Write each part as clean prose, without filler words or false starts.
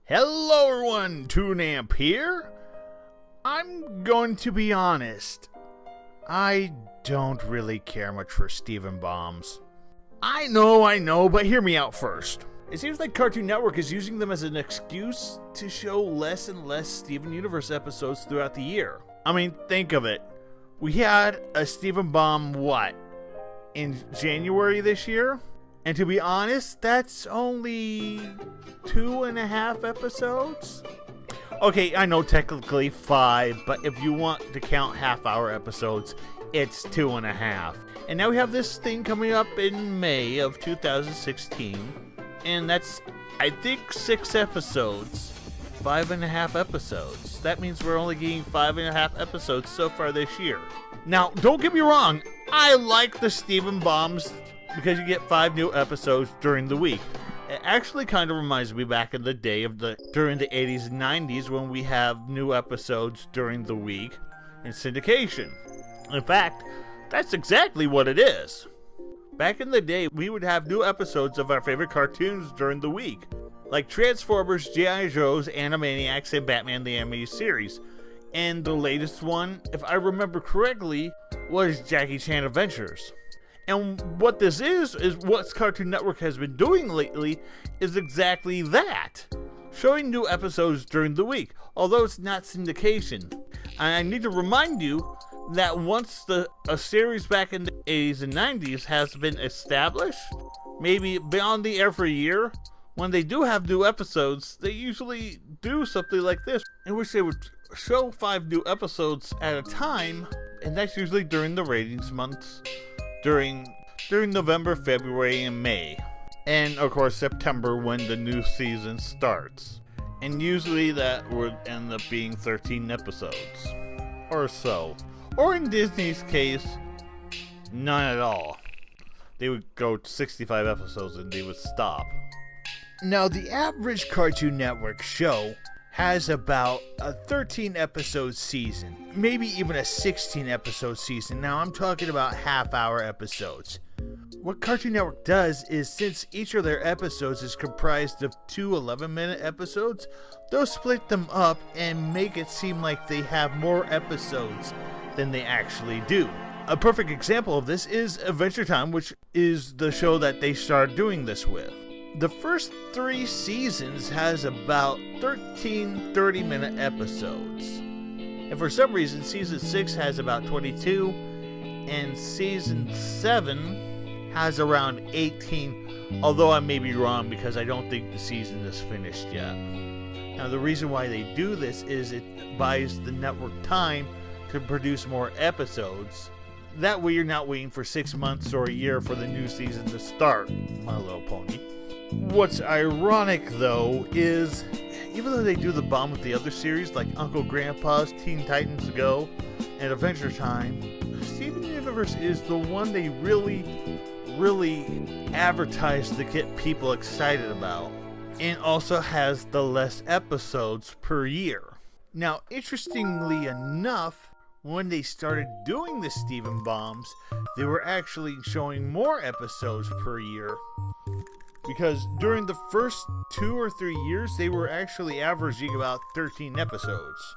Hello everyone, Toonamp here. I'm going to be honest. I don't really care much for Steven Bombs. I know, but hear me out first. It seems like Cartoon Network is using them as an excuse to show less and less Steven Universe episodes throughout the year. I mean, think of it. We had a Steven Bomb, in January this year? And to be honest, that's only 2.5 episodes? Okay, I know technically 5, but if you want to count half-hour episodes, it's 2.5. And now we have this thing coming up in May of 2016, and that's, I think, 6 episodes. 5.5 episodes. That means we're only getting 5.5 episodes so far this year. Now, don't get me wrong, I like the Steven Bombs because you get 5 new episodes during the week. It actually kind of reminds me back in the day during the 80s and 90s when we have new episodes during the week in syndication. In fact, that's exactly what it is. Back in the day, we would have new episodes of our favorite cartoons during the week, like Transformers, G.I. Joes, Animaniacs, and Batman the Animated Series. And the latest one, if I remember correctly, was Jackie Chan Adventures. And what this is what Cartoon Network has been doing lately is exactly that. Showing new episodes during the week, although it's not syndication. And I need to remind you that once a series back in the 80s and 90s has been established, maybe beyond the air for a year, when they do have new episodes, they usually do something like this, in which they would show 5 new episodes at a time, and that's usually during the ratings months, during November, February, and May. And of course September when the new season starts. And usually that would end up being 13 episodes. Or so. Or in Disney's case, none at all. They would go 65 episodes and they would stop. Now the average Cartoon Network show has about a 13 episode season, maybe even a 16 episode season. Now I'm talking about half-hour episodes. What Cartoon Network does is, since each of their episodes is comprised of 2 11-minute episodes, they'll split them up and make it seem like they have more episodes than they actually do. A perfect example of this is Adventure Time, which is the show that they started doing this with. The first 3 seasons has about 13 30-minute episodes. And for some reason, season 6 has about 22, and season 7 has around 18, although I may be wrong because I don't think the season is finished yet. Now the reason why they do this is it buys the network time to produce more episodes. That way you're not waiting for 6 months or a year for the new season to start, My Little Pony. What's ironic, though, is even though they do the bomb with the other series like Uncle Grandpa's Teen Titans Go and Adventure Time, Steven Universe is the one they really advertise to get people excited about, and also has the less episodes per year. Now, interestingly enough, when they started doing the Steven Bombs, they were actually showing more episodes per year. Because during the first 2 or 3 years, they were actually averaging about 13 episodes.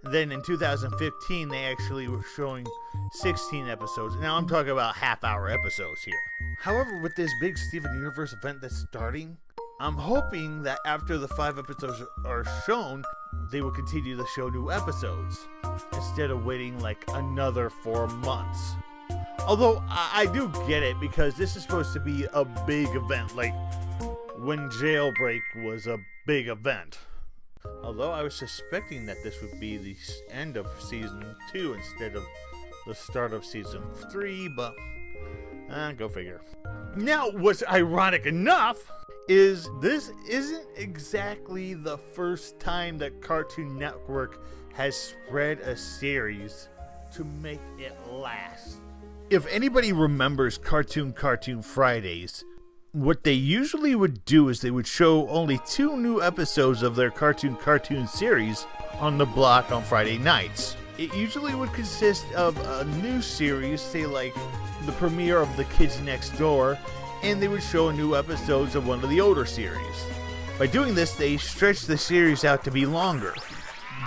Then in 2015, they actually were showing 16 episodes. Now I'm talking about half-hour episodes here. However, with this big Steven Universe event that's starting, I'm hoping that after the 5 episodes are shown, they will continue to show new episodes, instead of waiting like another 4 months. Although, I do get it, because this is supposed to be a big event, like when Jailbreak was a big event. Although I was suspecting that this would be the end of Season 2 instead of the start of Season 3, but go figure. Now, what's ironic enough is this isn't exactly the first time that Cartoon Network has spread a series to make it last. If anybody remembers Cartoon Fridays, what they usually would do is they would show only 2 new episodes of their cartoon series on the block on Friday nights. It usually would consist of a new series, say like the premiere of The Kids Next Door, and they would show new episodes of one of the older series. By doing this, they stretched the series out to be longer,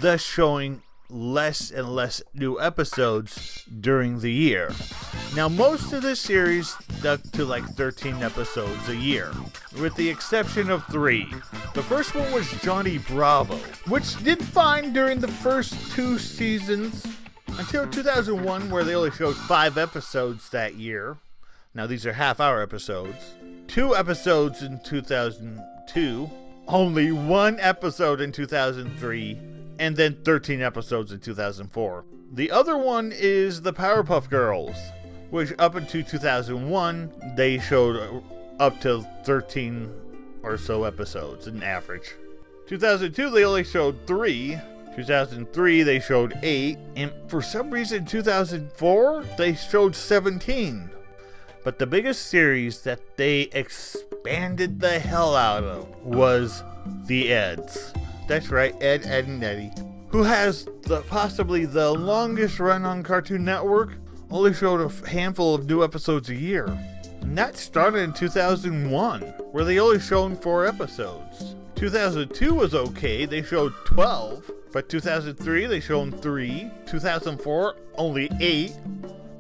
thus showing less and less new episodes during the year. Now, most of this series stuck to like 13 episodes a year, with the exception of 3. The first one was Johnny Bravo, which did fine during the first 2 seasons until 2001, where they only showed 5 episodes that year. Now, these are half-hour episodes. 2 episodes in 2002, only 1 episode in 2003, and then 13 episodes in 2004. The other one is the Powerpuff Girls, which up until 2001, they showed up to 13 or so episodes in average. 2002, they only showed 3. 2003, they showed 8. And for some reason, 2004, they showed 17. But the biggest series that they expanded the hell out of was The Eds. That's right, Ed, Edd n Eddy, who has possibly the longest run on Cartoon Network, only showed a handful of new episodes a year. And that started in 2001, where they only showed 4 episodes. 2002 was okay, they showed 12, but 2003 they showed 3, 2004 only 8,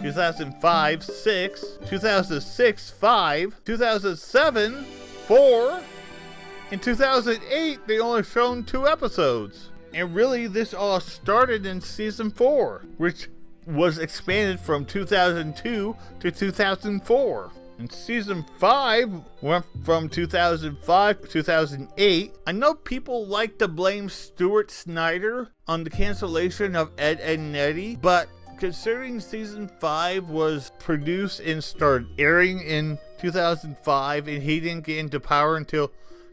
2005 6, 2006 5, 2007 4, in 2008, they only shown 2 episodes. And really, this all started in Season 4, which was expanded from 2002 to 2004. And Season 5 went from 2005 to 2008. I know people like to blame Stuart Snyder on the cancellation of Ed, Edd n Eddy, but considering Season 5 was produced and started airing in 2005, and he didn't get into power until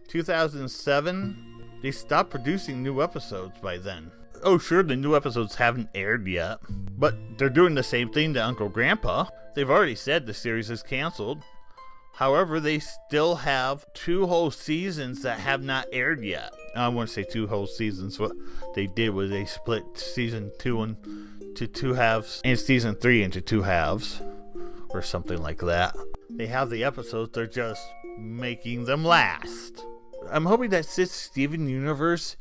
2007, they stopped producing new episodes by then. Oh sure, the new episodes haven't aired yet, but they're doing the same thing to Uncle Grandpa. They've already said the series is canceled. However, they still have 2 whole seasons that have not aired yet. I wouldn't say 2 whole seasons. What they did was they split Season 2 into 2 halves and Season 3 into 2 halves, or something like that. They have the episodes, they're just making them last. I'm hoping that since Steven Universe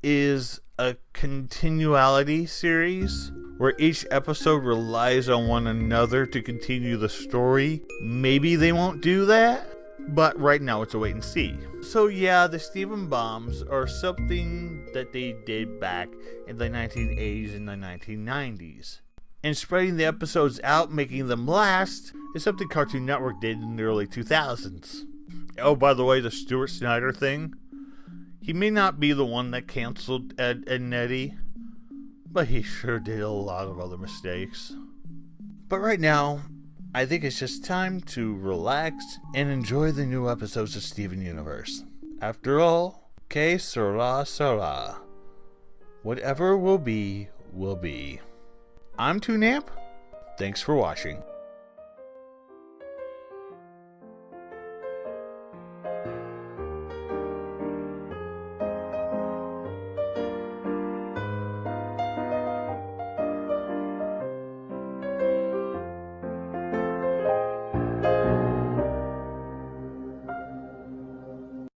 is a continuality series where each episode relies on one another to continue the story, maybe they won't do that, but right now it's a wait and see. So yeah, the Steven Bombs are something that they did back in the 1980s and the 1990s. And spreading the episodes out, making them last, is something Cartoon Network did in the early 2000s. Oh, by the way, the Stuart Snyder thing, he may not be the one that canceled Ed, Edd n Eddy, but he sure did a lot of other mistakes. But right now, I think it's just time to relax and enjoy the new episodes of Steven Universe. After all, que sera, sera. Whatever will be, will be. I'm Toonamp. Thanks for watching.